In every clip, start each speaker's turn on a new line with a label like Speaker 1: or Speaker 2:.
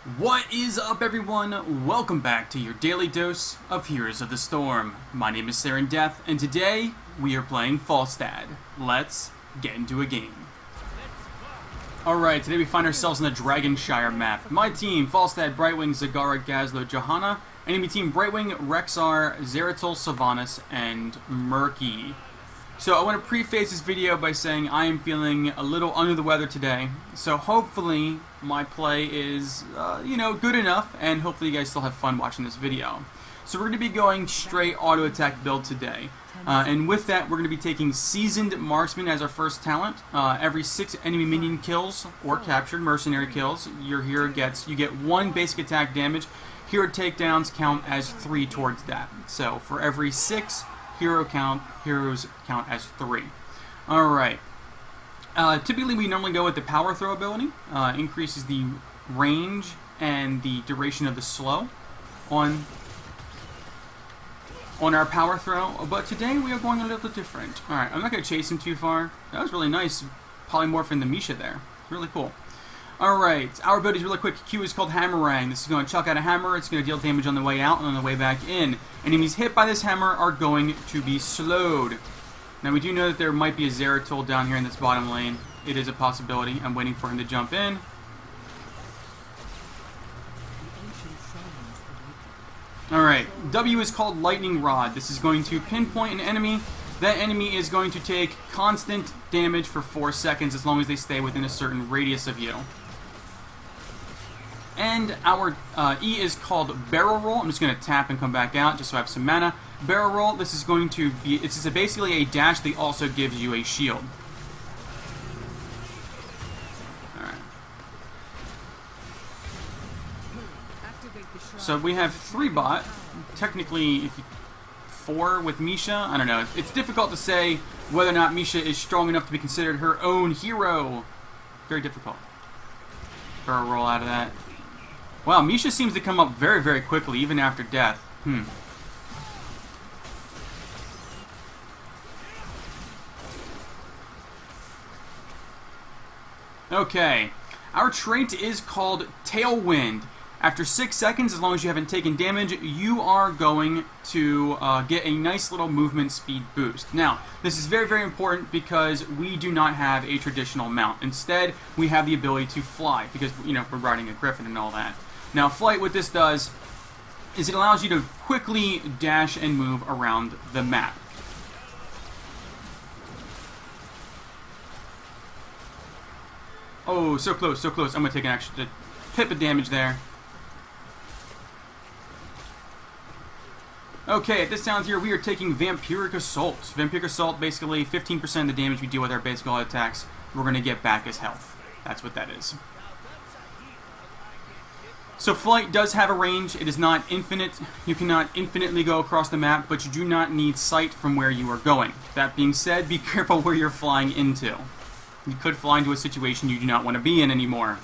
Speaker 1: What is up, everyone? Welcome back to your daily dose of Heroes of the Storm. My name is Saren Death, and today we are playing Falstad. Let's get into a game. Alright, today we find ourselves on the Dragonshire map. My team, Falstad, Brightwing, Zagara, Gazlo, Johanna. Enemy team, Brightwing, Rexar, Zeratul, Sylvanas, and Murky. So I want to preface this video by saying I am feeling a little under the weather today. So hopefully my play is, good enough, and hopefully you guys still have fun watching this video. So we're going to be going straight auto attack build today. And with that, we're going to be taking Seasoned Marksman as our first talent. Every 6 enemy minion kills or captured mercenary kills, your hero you get 1 basic attack damage. Hero takedowns count as 3 towards that. So for every 6 heroes count as 3. Alright. Typically we normally go with the power throw ability. Increases the range and the duration of the slow on our power throw. But today we are going a little different. Alright, I'm not going to chase him too far. That was really nice polymorphing the Misha there. Really cool. Alright, our abilities really quick. Q is called Hammerang. This is going to chuck out a hammer. It's going to deal damage on the way out and on the way back in. Enemies hit by this hammer are going to be slowed. Now we do know that there might be a Zeratul down here in this bottom lane. It is a possibility. I'm waiting for him to jump in. Alright, W is called Lightning Rod. This is going to pinpoint an enemy. That enemy is going to take constant damage for 4 seconds as long as they stay within a certain radius of you. And our E is called Barrel Roll. I'm just going to tap and come back out just so I have some mana. Barrel Roll, this is going to be, it's basically a dash that also gives you a shield. Alright. So we have 3 bot. Technically, 4 with Misha. I don't know. It's difficult to say whether or not Misha is strong enough to be considered her own hero. Very difficult. Barrel roll out of that. Wow, Misha seems to come up very, very quickly, even after death. Okay. Our trait is called Tailwind. After 6 seconds, as long as you haven't taken damage, you are going to get a nice little movement speed boost. Now, this is very, very important because we do not have a traditional mount. Instead, we have the ability to fly because, we're riding a griffin and all that. Now, flight, what this does is it allows you to quickly dash and move around the map. Oh, so close, so close. I'm going to take an extra pip of damage there. Okay, at this sound here, we are taking Vampiric Assault. Vampiric Assault, basically 15% of the damage we deal with our basic all attacks, we're going to get back as health. That's what that is. So flight does have a range. It is not infinite. You cannot infinitely go across the map, but you do not need sight from where you are going. That being said, be careful where you're flying into. You could fly into a situation you do not want to be in anymore.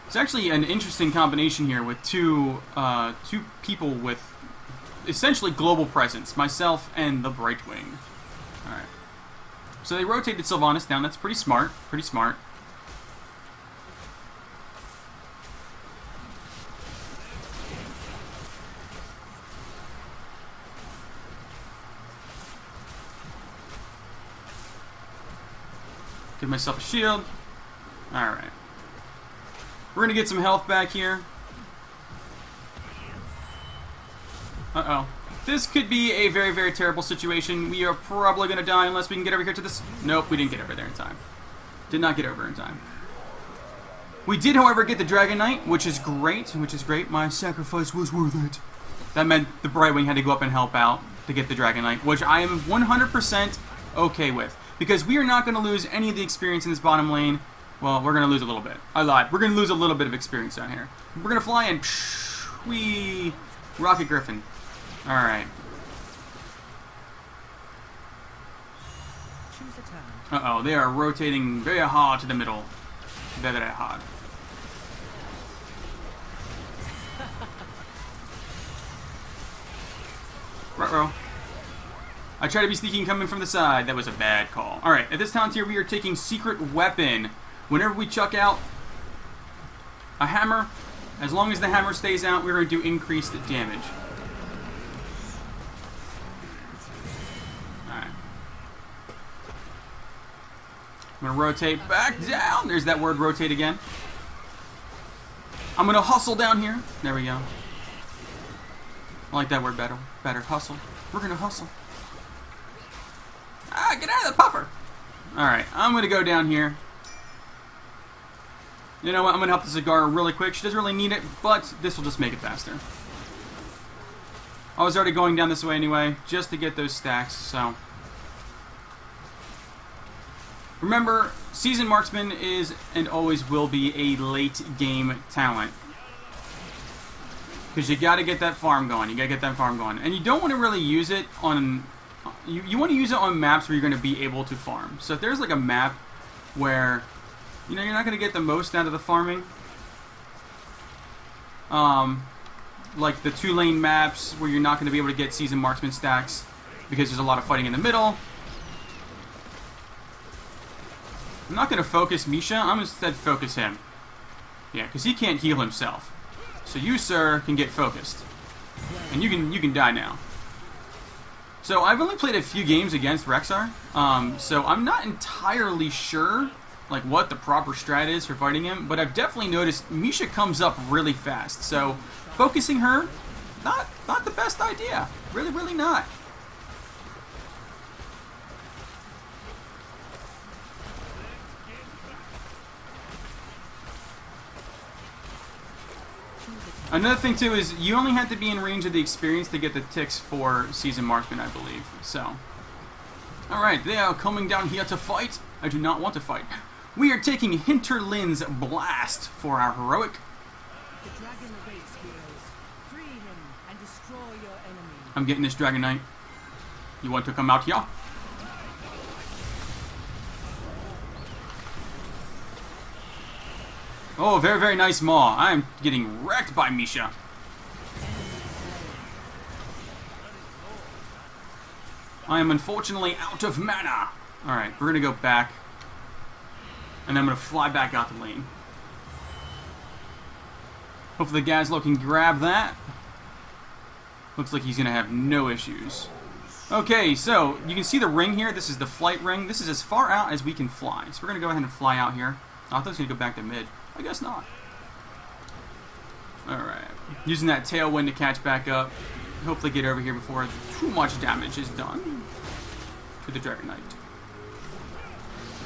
Speaker 1: It's actually an interesting combination here with two people with essentially global presence, myself and the Brightwing. Alright. So they rotated Sylvanas down. That's pretty smart. Pretty smart. Give myself a shield. Alright. We're going to get some health back here. Uh-oh. This could be a very, very terrible situation. We are probably going to die unless we can get over here to this. Nope, we didn't get over there in time. Did not get over in time. We did, however, get the Dragon Knight, which is great. My sacrifice was worth it. That meant the Brightwing had to go up and help out to get the Dragon Knight, which I am 100% okay with. Because we are not going to lose any of the experience in this bottom lane. Well, we're going to lose a little bit. I lied. We're going to lose a little bit of experience down here. We're going to fly and whee, Rocket Griffin. Alright. Uh-oh, they are rotating very hard to the middle. Very, very hard. Ruh-roh. I try to be sneaky and coming from the side. That was a bad call. Alright, at this time tier we are taking Secret Weapon, whenever we chuck out a hammer, as long as the hammer stays out, we're going to do increased damage. Alright. I'm going to rotate back down. There's that word, rotate again. I'm going to hustle down here. There we go. I like that word better. Hustle. We're going to hustle. Ah, get out of the puffer. Alright, I'm going to go down here. You know what? I'm going to help the cigar really quick. She doesn't really need it, but this will just make it faster. I was already going down this way anyway, just to get those stacks, so. Remember, Seasoned Marksman is and always will be a late game talent. Because you got to get that farm going. And you don't want to really use it on... You want to use it on maps where you're going to be able to farm. So if there's like a map where, you know, you're not going to get the most out of the farming. Like the 2-lane maps where you're not going to be able to get Seasoned Marksman stacks because there's a lot of fighting in the middle. I'm not going to focus Misha. I'm going to instead focus him. Yeah, because he can't heal himself. So you, sir, can get focused. And you can die now. So I've only played a few games against Rexar. So I'm not entirely sure like what the proper strat is for fighting him, but I've definitely noticed Misha comes up really fast. So focusing her, not the best idea. Really not. Another thing too is you only have to be in range of the experience to get the ticks for Seasoned Marksman, I believe. So, alright, they are coming down here to fight. I do not want to fight. We are taking Hinterland's Blast for our heroic.
Speaker 2: The dragon awaits, heroes. Free him and destroy your enemy.
Speaker 1: I'm getting this Dragon Knight. You want to come out here? Oh, very nice maw. I am getting wrecked by Misha. I am unfortunately out of mana. Alright, we're going to go back. And I'm going to fly back out the lane. Hopefully Gazlo can grab that. Looks like he's going to have no issues. Okay, so you can see the ring here. This is the flight ring. This is as far out as we can fly. So we're going to go ahead and fly out here. I thought it was going to go back to mid. I guess not. Alright. Using that tailwind to catch back up. Hopefully get over here before too much damage is done to the Dragon Knight.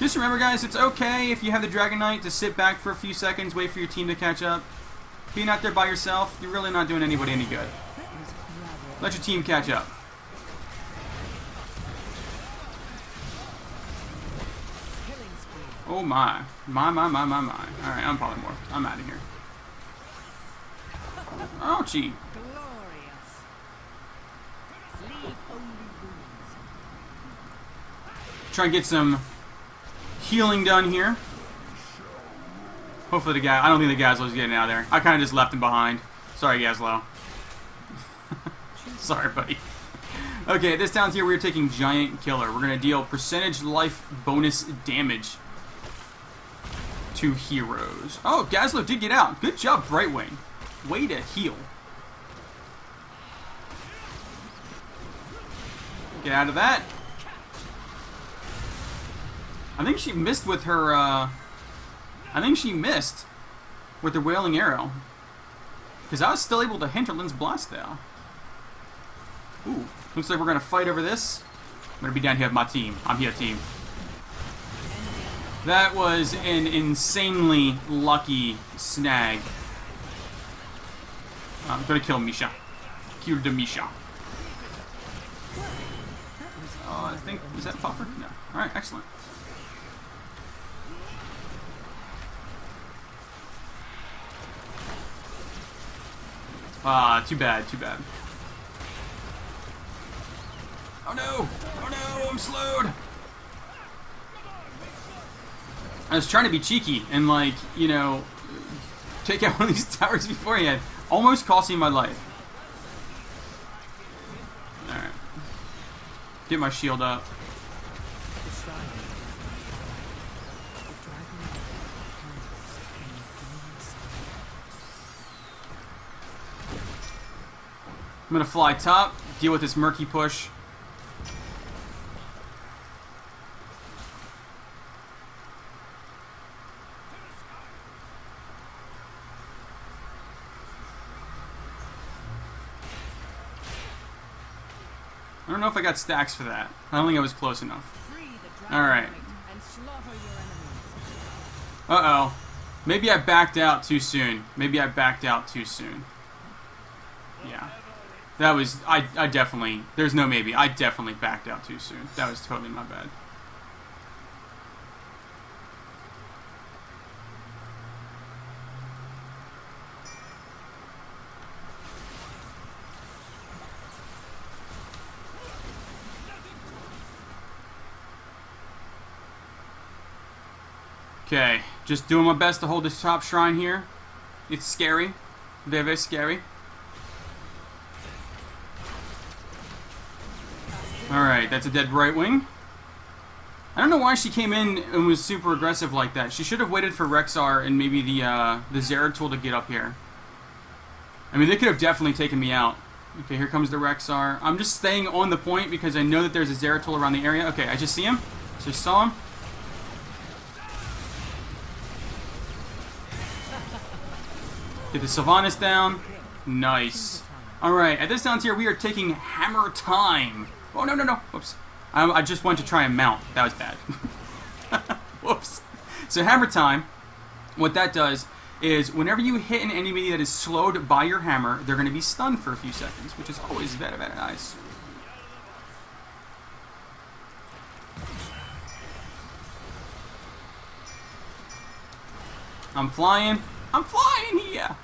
Speaker 1: Just remember, guys, it's okay if you have the Dragon Knight to sit back for a few seconds, wait for your team to catch up. Being out there by yourself, you're really not doing anybody any good. Let your team catch up. Oh my. My. Alright, I'm polymorphed. I'm out of here. Ouchie. Try and get some healing done here. Hopefully the guy... I don't think the Gazlo's getting out of there. I kind of just left him behind. Sorry, Gazlo. Sorry, buddy. Okay, this down here we're taking Giant Killer. We're going to deal percentage life bonus damage to heroes. Oh, Gazlo did get out. Good job, Brightwing. Way to heal. Get out of that. I think she missed with her, I think she missed with the Wailing Arrow. Because I was still able to Hinterland's Blast there. Ooh, looks like we're going to fight over this. I'm going to be down here with my team. I'm here, team. That was an insanely lucky snag. I'm going to kill Misha. Kill the Misha. I think, is that Puffer? No. Alright, excellent. Too bad. Oh no! Oh no, I'm slowed! I was trying to be cheeky and, like, you know, take out one of these towers beforehand. Almost costing my life. Alright. Get my shield up. I'm gonna fly top, deal with this murky push. I don't know if I got stacks for that. I don't think I was close enough. Alright. Uh-oh. Maybe I backed out too soon. Maybe I backed out too soon. Yeah. That was... I definitely... There's no maybe. I definitely backed out too soon. That was totally my bad. Okay, just doing my best to hold this top shrine here. It's scary. Very, very scary. Alright, that's a dead right wing. I don't know why she came in and was super aggressive like that. She should have waited for Rexar and maybe the Zeratul to get up here. I mean, they could have definitely taken me out. Okay, here comes the Rexar. I'm just staying on the point because I know that there's a Zeratul around the area. Okay, I just see him. Just saw him. Get the Sylvanas down. Nice. Alright, at this down tier, we are taking Hammer Time. Oh, no, no, no. Whoops. I just went to try and mount. That was bad. Whoops. So Hammer Time, what that does is whenever you hit an enemy that is slowed by your hammer, they're going to be stunned for a few seconds, which is always very, very nice. I'm flying. I'm flying here.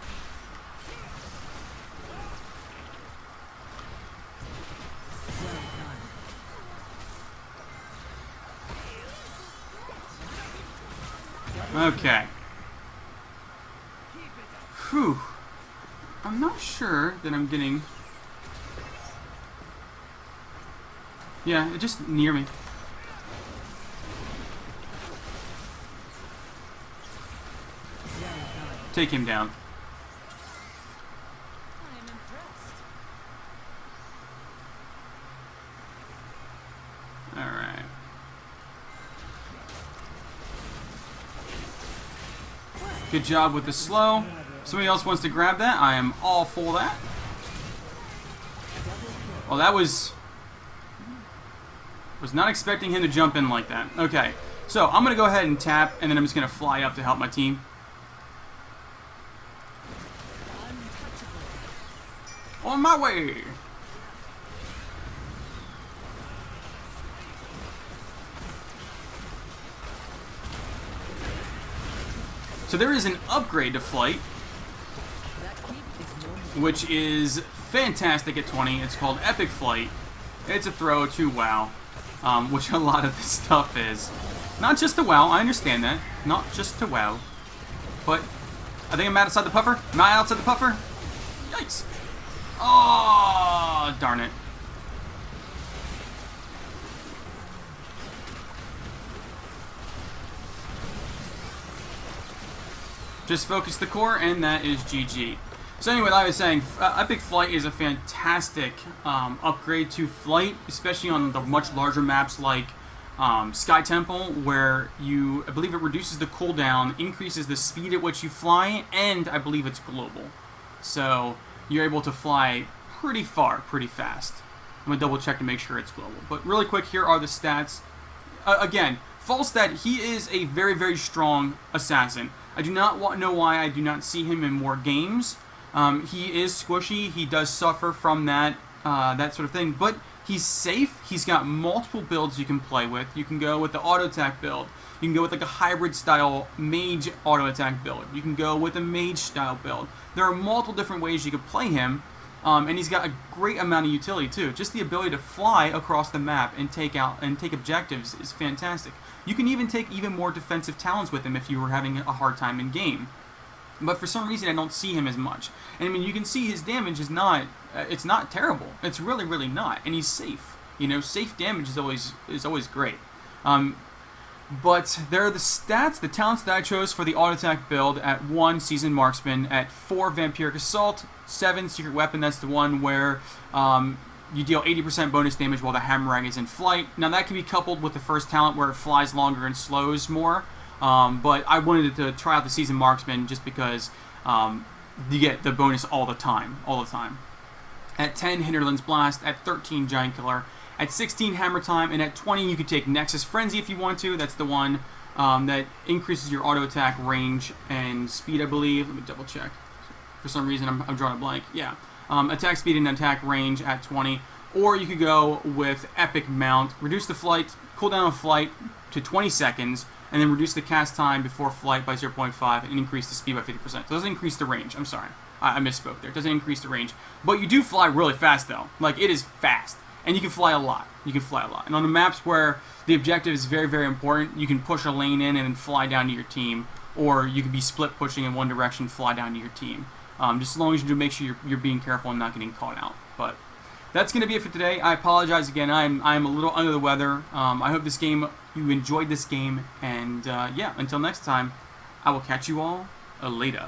Speaker 1: Okay. Whew. I'm not sure that I'm getting... Yeah, it just near me. Take him down. Alright. Good job with the slow. If somebody else wants to grab that, I am all for that. Well, that was not expecting him to jump in like that. Okay, so I'm going to go ahead and tap, and then I'm just going to fly up to help my team. On my way! So there is an upgrade to Flight, which is fantastic at 20. It's called Epic Flight. It's a throw to WoW, which a lot of this stuff is. Not just to WoW, I understand that. Not just to WoW. But, I think I'm outside the puffer. Am I outside the puffer? Yikes. Oh, darn it. Just focus the core, and that is GG. So anyway, like I was saying, Epic Flight is a fantastic upgrade to Flight, especially on the much larger maps like Sky Temple, where I believe it reduces the cooldown, increases the speed at which you fly, and I believe it's global. So you're able to fly pretty far, pretty fast. I'm going to double check to make sure it's global. But really quick, here are the stats. Again, Falstad, he is a very, very strong assassin. I do not know why I do not see him in more games. He is squishy. He does suffer from that that sort of thing. But he's safe. He's got multiple builds you can play with. You can go with the auto attack build. You can go with like a hybrid style mage auto attack build. You can go with a mage style build. There are multiple different ways you could play him. And he's got a great amount of utility too. Just the ability to fly across the map and take objectives is fantastic. You can even take even more defensive talents with him if you were having a hard time in game. But for some reason I don't see him as much. And I mean, you can see his damage is not it's not terrible. It's really, really not. And he's safe. You know, safe damage is always great. But there are the stats, the talents that I chose for the auto attack build at 1 Seasoned Marksman, at 4 Vampiric Assault, 7 Secret Weapon, that's the one where you deal 80% bonus damage while the Hammerang is in flight. Now that can be coupled with the first talent where it flies longer and slows more, but I wanted to try out the Seasoned Marksman just because you get the bonus all the time. At 10 Hinterland's Blast, at 13 Giant Killer, at 16 Hammer Time, and at 20 you could take Nexus Frenzy if you want to. That's the one that increases your auto attack range and speed, I believe. Let me double check. For some reason I'm drawing a blank. Yeah. Attack speed and attack range at 20. Or you could go with Epic Mount, reduce the flight, cooldown of flight to 20 seconds, and then reduce the cast time before flight by 0.5 and increase the speed by 50%. So it doesn't increase the range. I'm sorry. I misspoke there. It doesn't increase the range. But you do fly really fast, though. Like, it is fast. And you can fly a lot. And on the maps where the objective is very, very important, you can push a lane in and then fly down to your team. Or you could be split pushing in one direction, fly down to your team. Just as long as you do make sure you're being careful and not getting caught out. But that's going to be it for today. I apologize again. I'm a little under the weather. I hope you enjoyed this game. And yeah, until next time, I will catch you all later.